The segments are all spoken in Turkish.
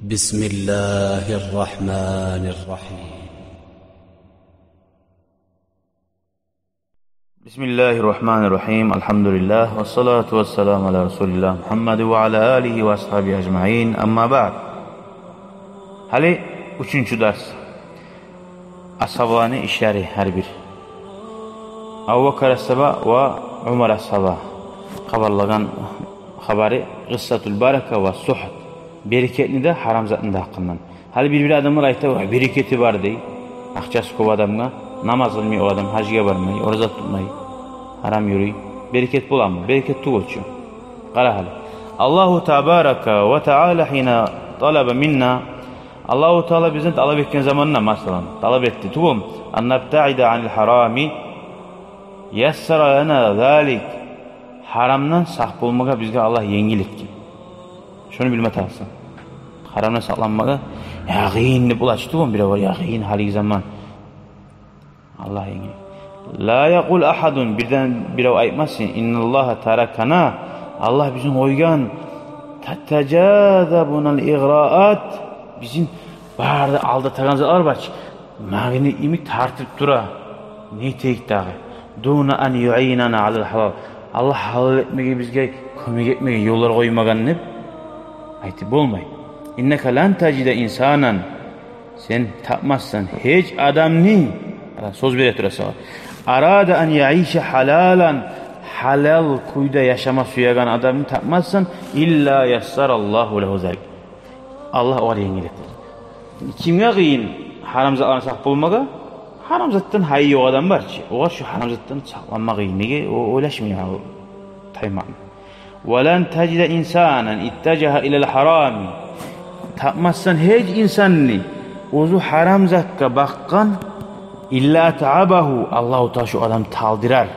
بسم الله الرحمن الرحيم بسم الله الرحمن الرحيم الحمد لله والصلاة والسلام على رسول الله محمد وعلى آله وأصحابه أجمعين أما بعد Hali 3. ders Ashabani işleri her bir Abu Bakr as-Saba ve Umar as-Saba haberlagan habari Qissatul Baraka ve Suhd bereketli de haram zatında hakkından. Hali bir adamlar ayta bereketi var dey. Akçası kov adamga namaz kılmay o adam hacıya barmay, oruza tutmay, haram yürüy. Bereket bulamı, bereket tuğulçu. Qara hali. Allahu Tebaraka ve Teala hina talaba minna Allahu Teala bizden talep etken zamanına masalan talep etti. Tuğum an nabta'ida anil harami yassara lana zalik. Haramdan saq bulmaga bizge Allah yengilik ki. Şunu bilme tavsiye. Haramdan saqlanmaga yaqin bulaştı mı bir var yaqin hali zaman. Allah yengilik. La yaqul ahadun birden biri aytmasın. İnnallaha tarakana Allah bizim oygan tattajazabunal igraat bizim barda aldataganlar var. Mağini imi tartib tura. Ne tekdağı. Duna an yu'inana alal halal. Allah halal etmege bizge kömek etmege yollar koymagan ne? Aytib bolmay. İnneke lan tacide insanan sen tapmazsan hiç adamni söz bere turasa. Arada an yaişe halalan halal kuyda yaşama suyagan adamni tapmazsan illa yassarallahu lehu zalik. Allah o yengilettir. Kimge qiyin haram zatlardan saq bolmaga? Haram zattan hayy o adam var ki. O şu haram zattan saqlanma qiyin. Nege o oylaşmıyor o tayman. وَلَنْ تَجِدَ إِنْسَانًا اِتَّجَهَ اِلَى الْحَرَامِ Tapmazsan hiç insanını ozu haram zakka bakkan illa ta'abahu Allahu Teala şu adam taldirar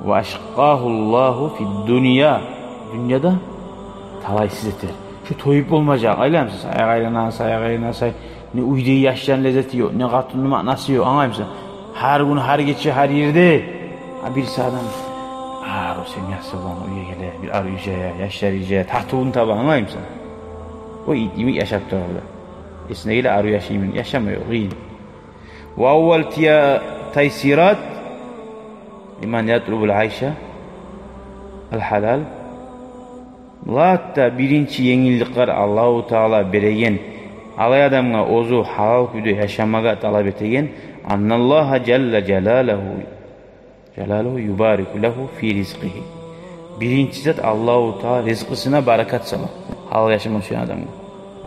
ve aşqahu Allahu fid dünya dünyada talaysız etir. Şu toyup olmayacak aylar mısın? Ayağa say ne uyduğu yaşayan lezzeti yok ne katunun manası yok anlayır mısın? Her gün her geçe her yerde birisi adam o sen yaşayan uya gele bir arayıcıya yaşar yiyeceğe tahtuğun tabi anlayır mısın? O imi yaşaptı orada. Esneyle arıyor yaşayımın yaşamıyor. Ve evvel taysirat liman yatlubul ayşe el halal latta birinci yengillikler Allahu Teala beregen alay adamga ozu halal kuyda yaşamaga talep etegen annallaha celle celaluhu yubariku lehu fi rizqihi birinci zat Allahu Teala rizqisine barakat sala halal yaşamak için adamga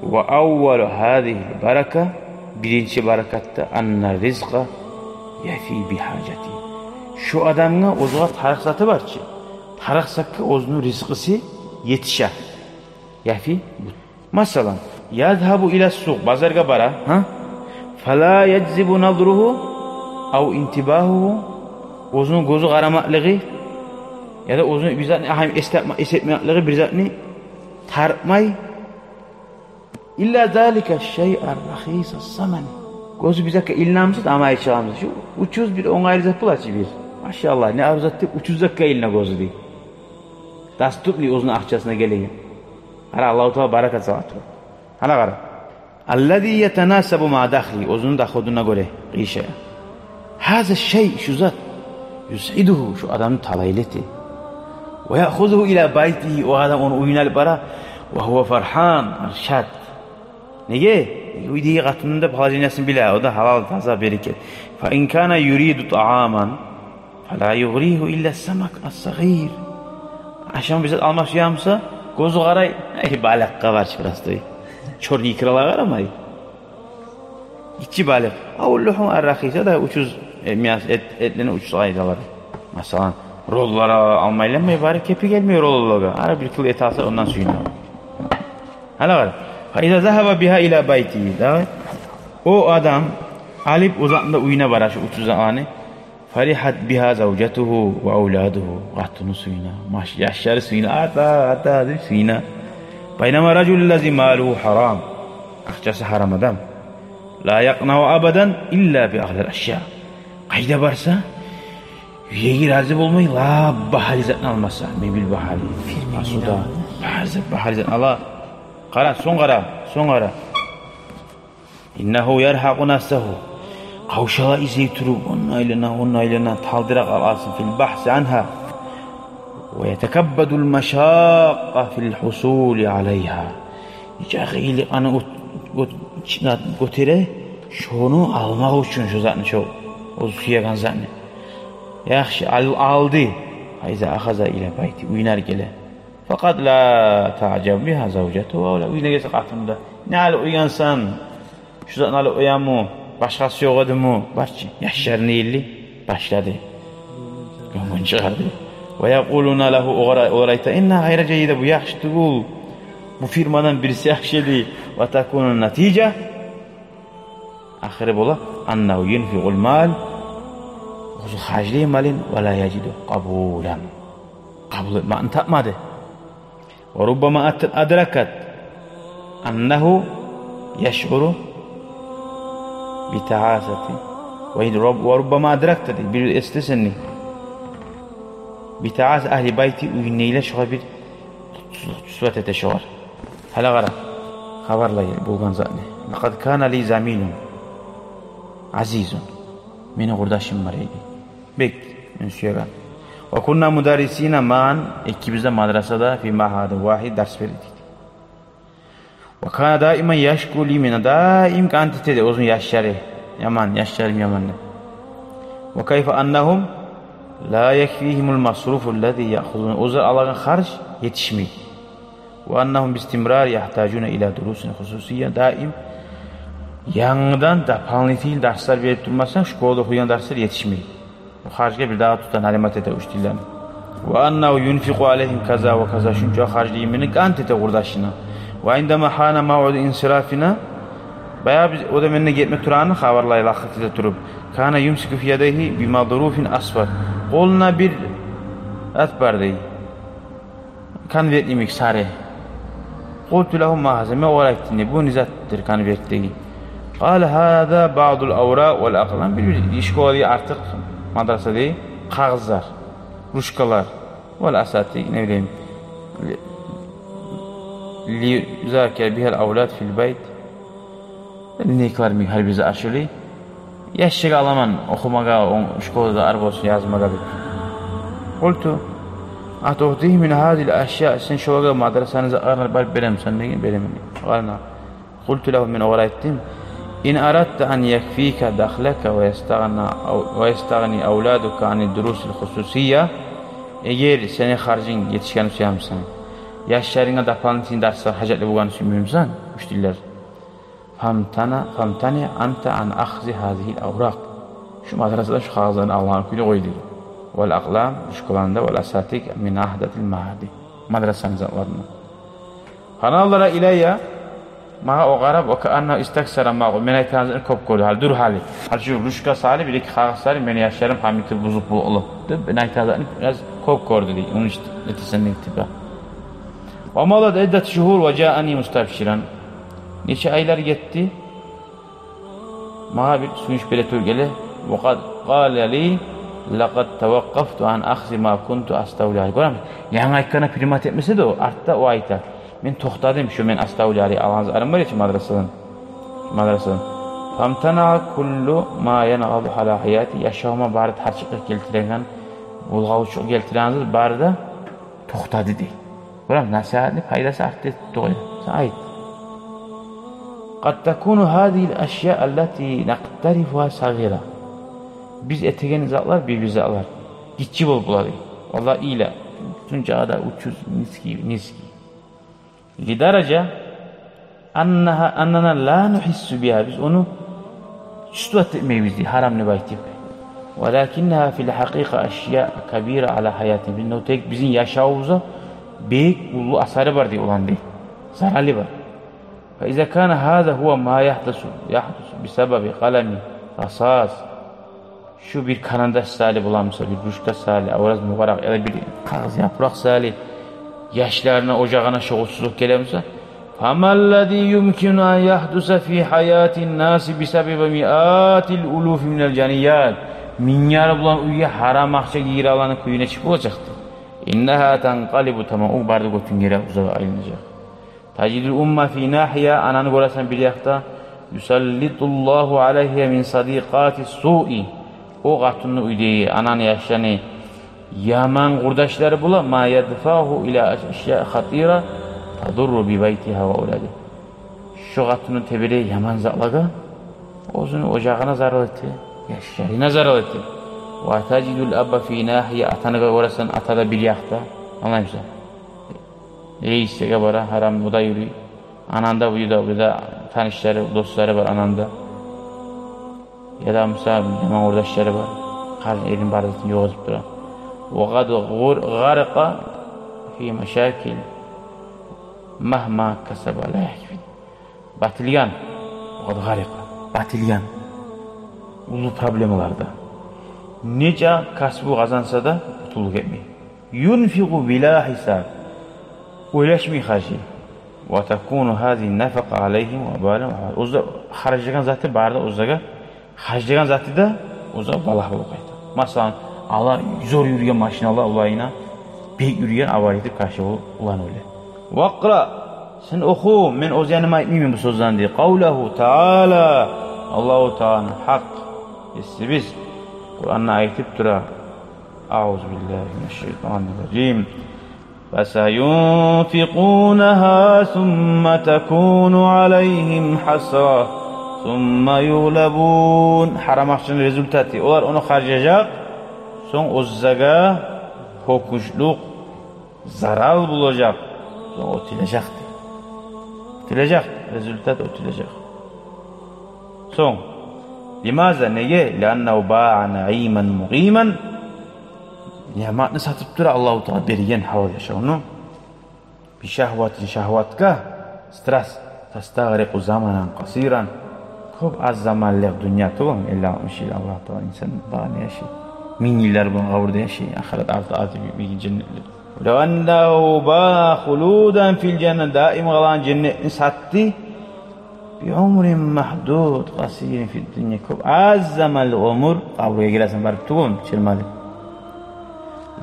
ve evvelu hâzihi baraka birinci barakatta anna rizqa yafi bihacati şu adamga ozuğa taraksatı var ki taraksakka ozunun rizqisi yetişer yafi masalan yadhabu ila suq bazarga bara fala yajzibu nadruhu av intibahuhu ozunun gözü qaramaklığı ya da ozunun bizatni ahim esetmekliği bizatni tartmay İlla zalika şey'ar rahisa saman. Gözü bize ilnamsız ama içamız. Şu ucuz bir onaylıcı pulaçı bir. Maşallah ne arzuattık ucuz dakika eline gözü değil. Dastupli uzun akçasına geleyim. Hala Allah-u Teala barakat salatı. Hala gara. Allazi yetenasabu ma dahli. Uzun da koduna göre işe. Haza şey şu zat. Yus'iduhu şu adamın talayleti. Ve ya'khuzuhu ila baytihi. O adam onu uyunal bara. Ve huve farhan. Arşad. Nege? Uydiği katında palacinasın bile o da halal taza bereket. Fa in kana yuridu ta'aman fala yughrihu illa samak as-saghir. Akşam bize almak yağmsa gözü qaray balakka var çıprastı. Çorni kralar var ama. İki balık. Avulluhum ar-rakhisa da ucuz etlerini ucuz aydalar. Mesela rollara almayla mı bari kepi gelmiyor rollara. Ara bir kıl et alsa ondan suyunu. Hala var. İza zahaba biha ila bayti. O adam alip uzakında uyuna bara şu 30 anı. Farihat biha zawjatuhu ve auladuhu. Qatunu suyuna. Maş yaşar suyuna ata suyuna. Baynama racul lezi maluhu haram. Akçası haram adam. La yaqna'u abadan illa bi ahlil eşya. Qayda barsa yüreği razı olmayı la bahalizatını almasa. Mebil bahali. Asuda. Bahalizat Allah Qara, son qara. İnnehu yerhaqu nafsehu. Qavşala izey turup onun aylana taldırak alasın fil bahsi anha. Ve yetekebbedul meşaqqa fil husuli aleyha. Cahili anı götüre şunu almak için şu zatını çok. O suyagan zatını. Yaxşı aldı. Hayza ahaza ile bayti uynar gele. Fakat la ta'cab biha zavcetu ve la uyna gelse qatında. Ne al uyansan şu zatını al uyanmu başkası yok adı mı? Başçı yaşarını illi başladı. Gömün çıkardı. Ve yakuluna lehu uğrayta inna gayra ceyide bu yaxşı tul. Bu firmadan birisi yaxşı değil. Ve takunun netice ahire bola annahu yunfiqul mal Huzu hacli malin ve la yacidu kabulan. Kabul etme tapmadı. Ve rubbama adrakat annahu yeş'uru bita'asati ve rubbama adrakta bir istesenni bita'as ahli bayti uyneyle şoğa bir tutsuzat ete şoğar. Hala gara haberlayı bulgan zatni. Laqad kana li zamilun azizun. Meni kurdaşım var idi. Bek, münsiyegan. Ve kunna mudarrisina ma'an ikimizde madrasada fi mahadin vahid ders verirdik. Ve kana daiman yaşkuli min daim kantitede uzun yaşları. Yaşlarım yaman. Ve kayfa annahum la yekfihimul masruful lezi ya'khuzun. Uzun Allah'ın harç yetişmiyor. Ve annahum bistimrar yahtacuna ila durusin hususiyen daim yanından da panlitil dersler verip durmazsan şkolada okuyan dersler yetişmiyor. Harcıya bir daha tutan halimat ete uçtilen. Ve annahu yunfiqu aleyhim kaza ve kaza çünkü harcı yemini kant ete kurdaşına. Ve indama hana ma'udu insirafina bayağı biz o da menine gitme turanı haberlayla akıt ete turup kana yumsiku fiyadehi bima durufin asfar. Koluna bir at bardeyi. Kanvertlimik sarı. Kultu lahum mahazeme olaytini bu nizattır kanvertliği. قال هذا بعض الأوراق والأقلام bir işkolü artık madrasada kağızlar, ruşkalar ve asati ne bileyim li zakir bihal avlad fil bayt neklar mi hal bize aşılı yaşık alaman okumaga işkolda arbos yazmaga bir qultu atuhdihi min hadil aşya sen şoga madrasanıza arnar bal berem sen ne berem qalna qultu lahu min awraittim İn aratta an yekfika dakhlaka ve yestagni avladuka ani durusil hususiyya eğer seni harcın yetişken suyamsan yaşlarına da pantin dersler hacetli bulan sümümsan müştiller famtani anta an akhzi hazihil avraq şu madrasada şu kağızların Allah'ın kuyunu koydu vel aqlam şkolanda vel asatik min ahdatil mahadi madrasanıza varma kanallara ilayya Mağa o qarab o anna istaksara mağa men aytanızın kop koydu hal dur hali hal şu ruşka sali bir iki kağızları men yaşlarım hamiti buzuk bu olup ben aytanızın biraz kop koydu diye onun işte netisinde ittiba ve malad eddet şuhur ve caani mustabşiran neçe aylar gitti mağa bir suyuş beletür gele ve kad qale li laqad tevakkaftu an akhzi ma kuntu astavli görəm yan aykana primat etmese de o artta o ayta men toxtadım şu men astavlari alanız arım var ya madrasadan. Famtana kullu ma yanqadu hala hayati yaşama barı tarçıqı keltiren bulğavuçu keltirensiz barda toxtadı dey. Görəm nasihatli faydası arttı toy. Sait. Qad takunu hadihi al-ashya allati naqtarifuha sagira. Biz etegen zatlar bir zatlar. Gitçi bol buladı. Vallahi ile bütün çağda uçuz niski. Lidaraca annana la nuhissu biha biz onu üstüvat etmeyiz haram ne baytip. Walakinnaha fil haqiqa ashya kabira ala hayati bin tek bizim yaşağımıza büyük ulu asarı var diye olan değil. Zararlı var. Fa iza kana hada huwa ma yahdasu bisebebi qalami rasas şu bir kanandaş sali bulamsa bir ruşka sali avraz mübarek ya da bir kağız yaprak sali yaşlarına ocağına şoğulsuzluk gelemse famalladi yumkinu an yahdusa fi hayatin nasi bisebebi miatil uluf minel caniyat minyar bulan uyuya haram akça giyir alanı kuyuna çıkıp olacaktı. İnneha tanqalibu tamam o barda götün yere uzağa ayrılacak. Tacidul umma fi nahiya, ananı göresen bir yakta. Yusallitullahu aleyhiye min sadiqati su'i. O qatını uydeyi, ananı yaşlanı yaman kurdaşları bula. Ma yadfahu ila eşya khatira tadurru bi beytiha ve uladi. Şu qatının tebiri yaman zaqlaga, ozunu ocağına zarar etti, yaşlarına zarar etti. Ve tacidul abba fi nahiye, atanı göresen atada bir yakta. Anlaymışsın. Reis'e bara haram bu da yürüyor. Ananda bu da tanışları, dostları var ananda. Ya da misal yaman ordaşları var. Karın elin barzatını yoğuzup duran. وَقَدْ غَرَقَ فِي مَشَاكِلٍ مَهْمَا كَسَبَ لَا يَكْفِي. Batilgan. وَقَدْ غَرَقَ. Batilgan. Ulu problemlarda. Nece kasbu kazansa da tutuluk etmeyi. يُنْفِقُ بِلَا حِسَابٍ. Uylaşmayı harcı. وَتَكُونُ هَذِي النَّفَقَ عَلَيْهِمْ وَبَالًا. Uzda harcayan zatı barda uzdaga. Harcayan zatı da uzda balak bulup kaydı. Mesela Allah zor yürüyen maşinalar olayına bek yürüyen avayıdır karşı ulan öyle. Vakra, sen oku, men o yanıma etmeyeyim bu sözden diye. Kavlahu Teala, Allahu Teala'nın hak. Biz Kur'an'la ayetip dura. Euzubillahimineşşeytanirracim. فَسَيُنْفِقُونَهَا ثُمَّ تَكُونُ عَلَيْهِمْ حَسْرَةٌ ثُمَّ يُغْلَبُونَ. Haram akşının rezultatı. Onlar onu harcayacak. Son ozzaga kokuşluk zarar bulacak. Son otilecekti. Otilecek. Rezultat otilecek. Son. Limaza neye? لَأَنَّهُ بَاعَ نَعِيمًا مُقِيمًا. Nimetini satıp dura Allah-u Teala beriyen hava yaşamını. Bir şahvatin şahvatka stres tastağriqu zamanan qasiran. Çok az zamanlık dünya tamam 50-60 yıl Allah Teala insan daha ne yaşıyor? 1000 yıllar bunu kavurda yaşıyor. Ahiret altı bir cennetli. Lev ennehu ba huludan fil cennet, daim kalan cennetini sattı. Bir umrin mahdud qasirin fil dünya. Çok az zamanlık umur kavruya girersen barıp tuğum çelmali.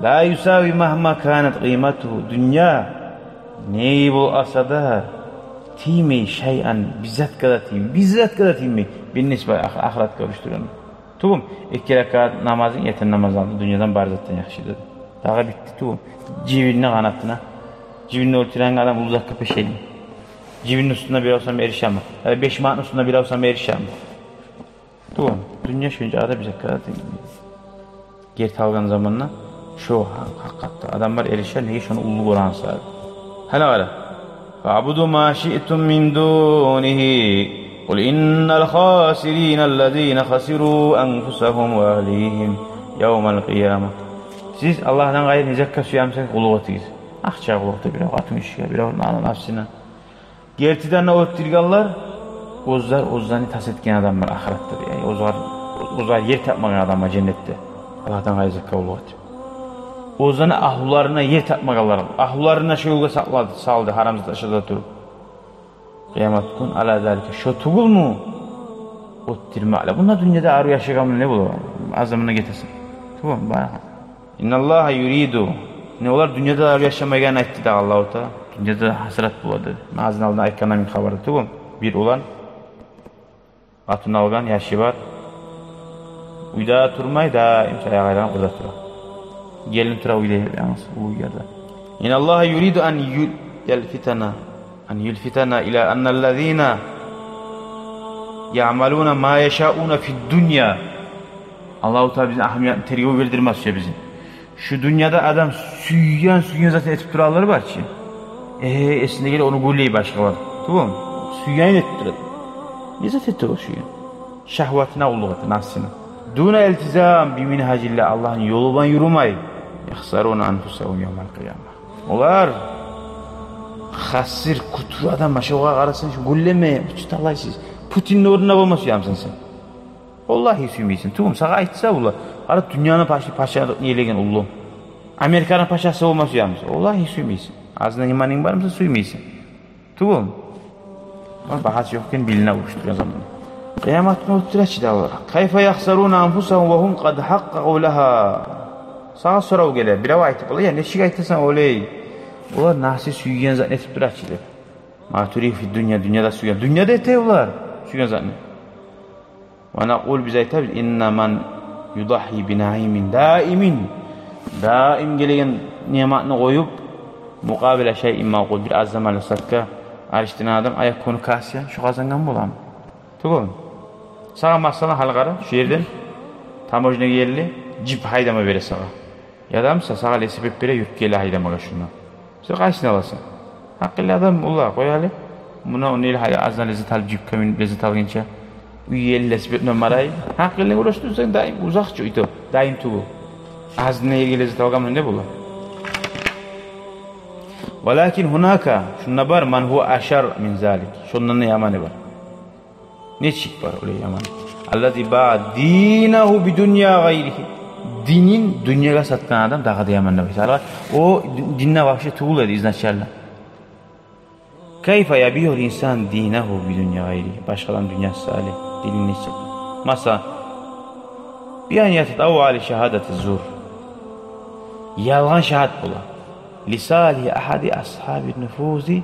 La yusavi mahma kanat kıymetuhu. Dünya neyi bu asada timi şeyan bizzat kadar timi. Bizzat kadar timi. Bir nisbet ahiret görüştürüyorum. Tuğum. 2 rekat namazın yeter namaz aldı. Dünyadan barzattan yakışı dedi. Daha bitti tuğum. Civinine kanatına. Civinine öldüren adam uzak peşeyim. Civinin üstünde bir olsam erişemem. 5 mağın üstünde bir olsam erişemem. Tuğum. Dünya şunca ada bize kadar timi. Geri talgan zamanla şu hakikatte adamlar erişer neyi şunu ulu Kur'an sahibi. Hala var. Fa'budu ma şi'tum min dunihi. Kul innal khasirînellezîne hasirû enfusahum ve ahlîhim yevmel kıyâmeh. Siz Allah'tan gayrı necekka suyamsak ulu otuyuz. Akça ulu otu bir atın işe bir nana nafsına. Gertiden o tilgallar ozdan tas etken adamlar ahirette. Yani ozar yer tapmayan adamlar cennette. Allah'tan gayrı zekka ulu otu. Ozanı ahlularına yer tapmagalar. Ahlularına şöyle sakladı, saldı haramzı aşağıda durup. Kıyamet gün ala zalika. Şu tugul mu? Ottirme ala. Bunlar dünyada ağrı yaşayanlar ne bulur? Azamına getirsin. Tamam mı? İnnallaha yuridu. Ne olar dünyada ağrı yaşamaya etti de Allah-u Teala. Dünyada hasret buladı. Nazın aldığına ekonomik haberdi. Tamam. Bir olan atın algan yaşı var. Uyda turmay da imsaya gayran orada turar. Gelin tura uyda yalnız bu yerde. İnallaha yuridu an yulfitana ila annellezina ya'maluna ma yeşauna fid dunya. Allah-u Teala bize ahmiyet tergibi bildirmez ya bizim. Şu dünyada adam süyyen zaten etip duralları var ki. Esinde gel onu gulleyi başka var. Tamam mı? Süyyen etip durar. Ne zaten etti o süyyen? Şahvatına ulluğatı, nafsına. Duna eltizam bi minhacillah, Allah'ın yolundan yürümay. Yakhsaruna anfusahum yevmel kıyamah. Onlar hasir kutu adam aşağı arasın gulleme tutalaysız. Putin'in oruna olması yamsın sen. Vallahi süymeysin. Tuğum sana aitsa ula. Ara dünyanın paşası yelegen ullu. Amerika'nın paşası olması yamsın. Vallahi süymeysin. Ağzından imanın var mısın süymeysin. Tuğum. Bahası yokken biline uçturuyor zaman. Kıyametine uçturuyor da Allah. Kayfa yakhsaruna anfusahum ve hum kad haqqaqu laha. Sağa sorav gelir. Bir ava aytıp ola ya ne şikayet etsen oley. Olar nasi süygen zannetip durakçıdır. Maturi fi dünyada sügen. Dünyada eteyular. Sügen zaten. Ve naqul biz aytamiz inna man yudahi binaimin daimin. Daim gelegen nematni koyup muqabile şeyin maqul bir az zamanla satka arishtin adam ayak konu kasiyan şu kazangan bolam. To'g'rimi? Sağa masalan hal qara, şu yerden tamojnaga geldi, jip haydama bere sağa. Yadamsa sağa lesibep bere yurib kela haydamaga shundan. Sen qaysini alasan? Haqqilla adam ular qo'yali. Buna onil hayda azdan lezzet alıp jip kamin lezzet alguncha uy el lesibep maray. Haqqilla uğraştırsan daim uzaqcha uyda, daim tugu. Azdan yerga lezzet algan ne bo'lar? Walakin hunaka şunna bar man huwa ashar min zalik. Şundan ne yamani var? Neçik var öyle yaman. Allazi ba dinahu bi dunya gayrihi. Dinin dünyaga satkan adam daha da yaman var. O dinne vahşi tuğladı izначально. Kayfa yabiyor insan dinahu bi dunya gayrihi. Başkalarının dünyası salih. Dilini neçik. Mesela bir an yatetavu ali şehadeti zur. Yalan şahit bula. Lisalihi ahadi ashabi nüfuzi.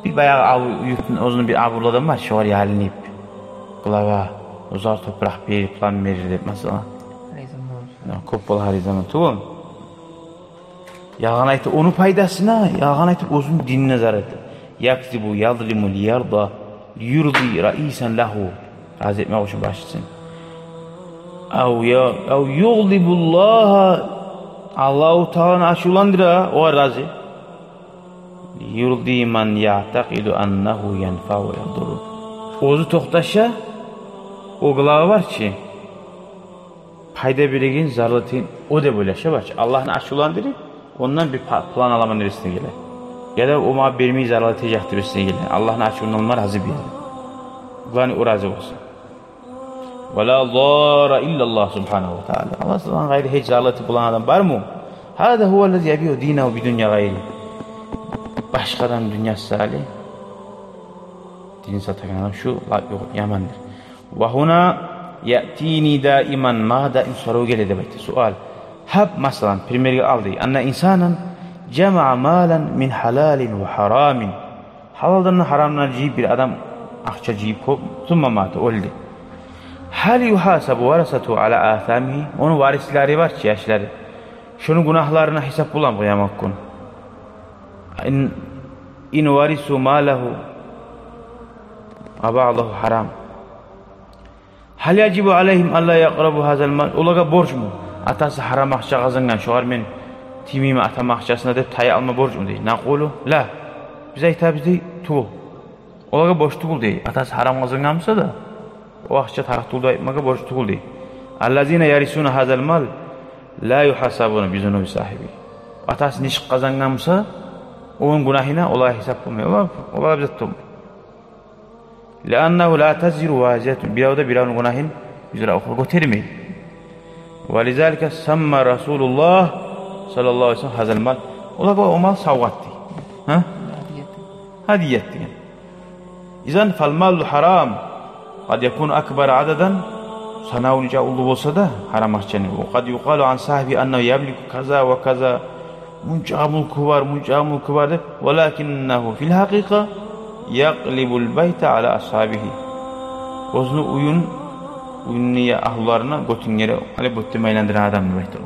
Bir bayağı yurtun uzun bir abul adam var. Şu var ya halinip. Kulağa uzar toprak bir plan verir deb mesela. Ko'p bol har zaman to'g'rimi? Yalg'on aytib onu paydasına, yalg'on aytib o'zini dinine zarar etdi. Yakzibu yadlimu liyarda yurdi raisen lahu. Hazretme uchun başlasın. Av yughdibullaha Allahu Teala aşulandıra o razı. Yurdi man ya'taqidu annahu yanfa'u yadurru. O'zi to'xtasha o qulağı var ki payda birigin zarlatin o da böyle şey var ki Allah'ın aşulandırıp ondan bir plan alaman neresine gelir. Ya da o ma bermeyi zarlatacaktır neresine gelir. Allah'ın aşulananlar hazır bir yer. Qulani o razı olsun. Ve la zara illallah subhanahu wa ta'ala. Allah'tan gayri hiç zarlatı bulan adam var mı? Hada huvellezi yabiyu dinahu bi dunya gayri. Başkadan dünyası salih. Din satan adam şu yamandır. Ve huna ya'tini daiman ma daim soru geledi bayta sual. Hab masalan primerga aldı. Anna insanan cema'a malan min halalin ve haramin. Halaldan haramdan jiyip bir adam akça jiyip sonra mata öldü. Hal yuhasabu varasatu ala athamihi. Onun varisleri var ki yaşları. Şunun günahlarına hesap bulan kıyamet gün. İn varisu malahu Allahu haram. Hal yacibu aleyhim alla yaqrabu hazal mal. Olaga borç mu? Atası haram akça kazangan şoğar men timimi atam akçasına dep tay alma borç mu dey. Naqulu la. Biz aytabız dey tuğul. Olaga borç tuğul dey. Atası haram kazangansa da o akça taraf tuğul aytmaga borç tuğul dey. Allazina yarisuna hazal mal la yuhasabuna bizunubi sahibi. Atası niş kazangansa onun günahına olay hesap bulmuyor. Olay bize tutmuyor. لأنه لا تزر واجهة بيودا بيران غناهن يزرع أخرى قترمي ولذلك سمى رسول الله صلى الله عليه وسلم هذا المال والله قال مال صوتي ها هديتي إذن فالمال حرام قد يكون أكبر عددا سناون جاء الله وصده حرام أخشاني وقد يقال عن صاحبي أنه يملك كذا وكذا منجام الكبار ولكنه في الحقيقة yaqlibul bayta ala ashabihi. O'zini uyunniya ahlarına götüngere ale bötmeýlendiren adam baytır.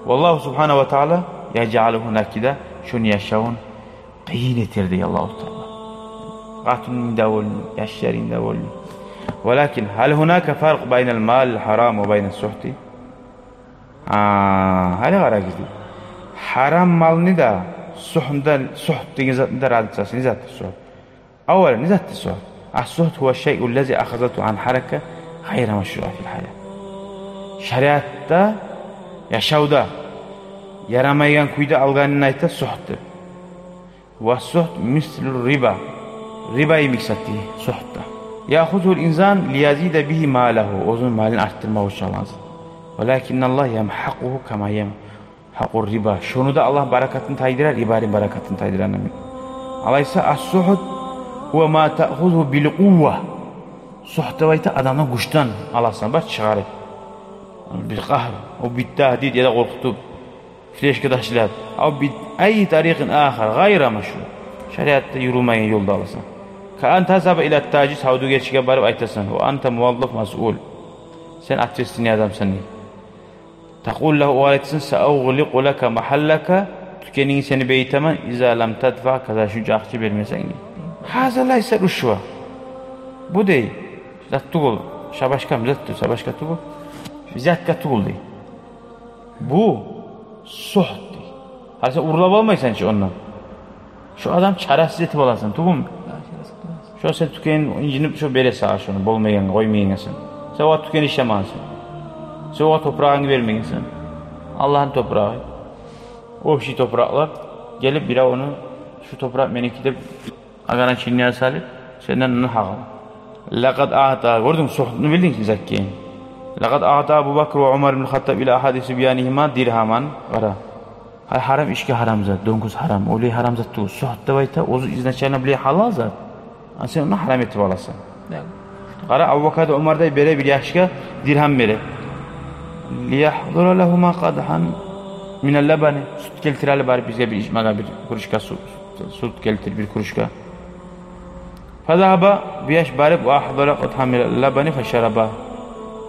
Vallahu subhanahu wa taala yaj'aluhu nakida şunu yaşawun qiyin etirdi Allahu taala. Qatun davul yaşarin davul. Walakin hal hunaka farq baynal mal haram ve baynas suhti? Hali qaragidi. Haram malni da suhdan suht degan zatda razısın zatda suht. أولا نزهت السهد. السهد هو الشيء الذي أخذته عن حركة غير مشروع في الحياة. شريعة يشودا يرميان كويدا ألغان نايتا سهد. والسهد مثل الربا. ربا يمكسته سهد. يأخذه الإنسان ليزيد به ماله. وزن مال أرتر ما وشالانز. ولكن الله يمحقه كما يمحق الربا. شنو دا الله بركة تايدرا ربا بركة تايدرا نمي. أليس السهد ve ma ta'khudhu bil quwwa. Suhtavayta adamdan güçten alasın bak çıkarıp. Bir qahr, o bir tahdid ya da qorxutup fleşke taşlab. O bir ay tariqin ahar gayra meşru. Şeriatta yürümeyen yolda alasın. Ka'an tazaba ila taciz havdugerchiga barib aytasan. Va anta muvallaf mas'ul. Sen atresini adamsan. Taqul lahu aytsin sa'ughliqu laka mahallaka. Tükening seni beytaman iza lam tadfa kaza shuncha aqchi bermasang. Haza laysa rushwa. Bu dey. Zattugul. Şabaşka mizattu, şabaşka tugul. Bizatka tugul dey. Bu suht dey. Hali sen urlab olmaysan ki ondan. Şu adam çaresiz etip alasın, tugul mu? Şu sen tükenin incinip şu bere sağa şunu, bolmayan, koymayansın. Sen o tüken işlemansın. Sen o toprağını vermeyensin. Allah'ın toprağı. O şey topraklar gelip bira onu şu toprak menekide agaran çinliğe salip senden onu haqal. Laqad a'ta gördün suhtunu bildin ki zakkiyin. Laqad a'ta Abu Bakr ve Ömer ibn Hattab ila ahadisi biyanihima dirhaman qara. Haram işki haram zat, donkuz haram, oli haram zat tu. Suhtta bayta ozu izначально bile halal zat. Sen onu haram etip alasın. Qara Abu Bakr ve Ömer'de bere bir yaşka dirham bere. Liyahdura lahuma qadhan min al-labani. Süt keltirali bari bizga bir içmaga bir kuruşka süt keltir bir kuruşka. Fazahaba biyaş barib ve ahdara qadhan min al-labani fasharaba.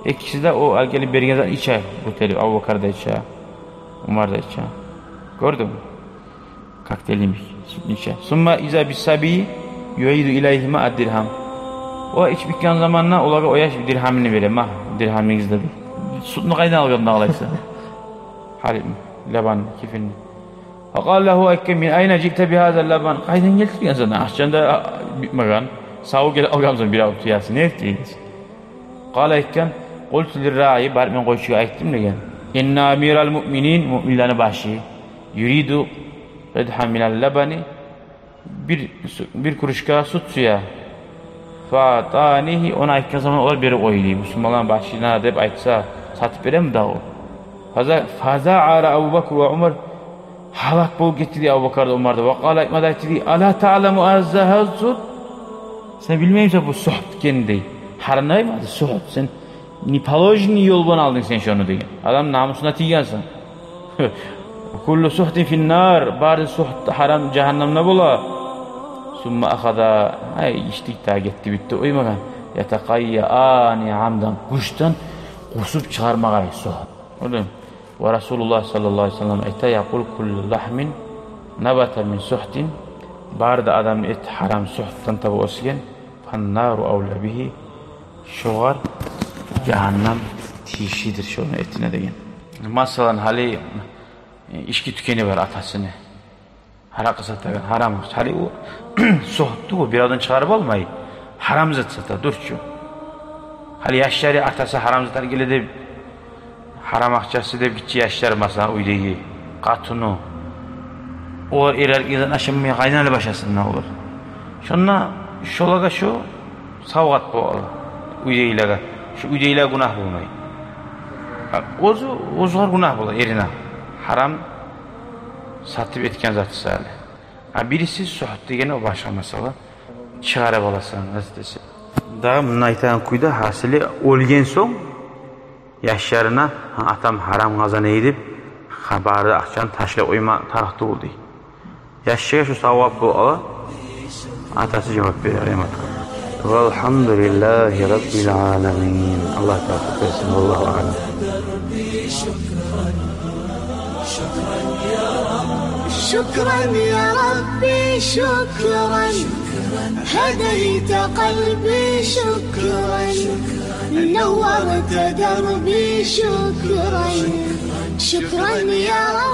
İkisi de o algeli bergen içer bu teli Abu Bakr da içer. Ömer da içer. Gördün mü? Kakteliymiş. Süt içer. Summa iza bisabi yu'idu ilayhima ad-dirham. O iç bitken zamanla olaga o yaş bir dirhamını verir. Mah dirhamınızda değil. Sütünü kaydan algın ağlaysa. Halim, laban, kifin. Faqal lahu ekke min ayna jikte bihaza laban. Kaydan geltirgen sana. Ahçanda bitmegan. Sağı gel algamsan bir avtu yası. Ne ettiğiniz? Qala ekken. Qultu lirra'i bar men qo'yishiga aytdim degan. Inna amiral mu'minin mu'minlarning bashi yuridu radha min al-labani bir kuruşka sut suya. Fatanihi ona aytgan zaman ular berib qo'ydi. Musulmonlar bashina deb aytsa satib berem da o. Faza'ara Abu Bakr ve Ömer halak bo'lib ketdi Abu Bakr ve Ömer'de. Va qala aytdi ala ta'lamu azzaha sut. Sen bilmaysan bu suht kendi. Haramlaymadı suht. Sen ni положенный yoldan aldın sen şunu diye. Adam namusuna tiyansan. Kullu suhtin finnar. Bari suht haram cehennemde bula. Summa akhada ay içtik ta gitti bitti uymagan. Yatakayya ani amdan kuştan kusup çıkarmagay suht. Oğlum. Ve Resulullah sallallahu aleyhi ve sellem ayta yaqul kullu lahmin nabata min suhtin. Barda adam et haram suhttan tabi osgen. Fannaru avla bihi. Şoğar cehennem tişidir şunun etine deyin. Masalan hali içki tükeni var atasını. Harak satagan haram. Hali o sohtu bu biradan çıkarıp almayı. Haram zat sata durçu. Hali yaşları atası haram zatar geledi. Haram akçası da gitçi yaşlar masana uyduğu. Katunu. O erergiden aşınmaya kaynalı başasın ne olur. Şunla şolaga şu savgat bu olur. Uyduğuyla. Şu uyduğuyla günah bulmayı. Ozuğar günah bulur erine. Haram satıp etken zatı sahili. Birisi suhut degeni o başka masala. Çıkarıp alasan gazetesi. Daha bunun aytan kuyda hasili olgen son yaşlarına atam haram kazanı edip habarda akçan taşla oyma tarahtı oldu. Yaşlıya şu savab bu ala atası cevap verir. Velhamdülillahi Rabbil alemin. Allah tevfik versin. Wallahu a'lam. شكرا يا ربي شكرا هديت قلبي شكرا نورت دربي شكرا شكرا يا ربي